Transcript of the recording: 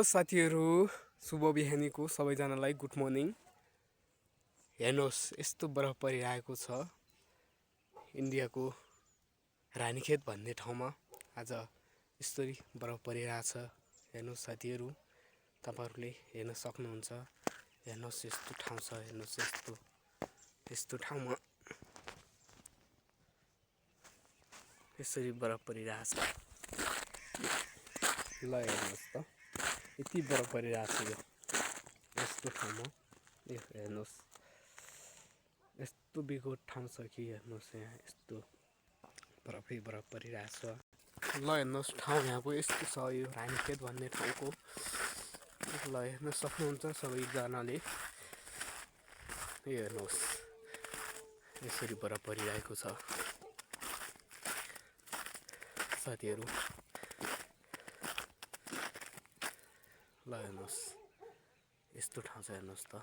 साथीहरू शुभ बिहानीको सबैजनालाई गुड मर्निङ। हेर्नुहोस् यस्तो बरफ परिरहेको छ इन्डियाको रानीखेत भन्ने ठाउँमा। आज यस्तरी बरफ परिरहेछ। हेर्नुहोस् साथीहरू, तपाईहरुले हेर्न सक्नुहुन्छ। हेर्नुहोस् यस्तो ठाउँ छ, हेर्नुहोस् यस्तो ठाउँमा यसरी बरफ परिरहेछ। ल हेर्नुहोस् त, यति बरफ परिरहेछ यो यस्तो ठाउँमा। यो हेर्नुहोस् यस्तो बिकट ठाउँ छ कि हेर्नुहोस् यहाँ यस्तो बरफै बरफ परिरहेछ। ल हेर्नुहोस् ठाउँ यहाँको यस्तो छ, यो रानीखेत भन्ने ठाउँको। ल हेर्न सक्नुहुन्छ सबैजनाले। यो हेर्नुहोस् यसरी बरफ परिरहेको छ साथीहरू। ल हेर्नुहोस् यस्तो ठाउँ छ, हेर्नुहोस् त।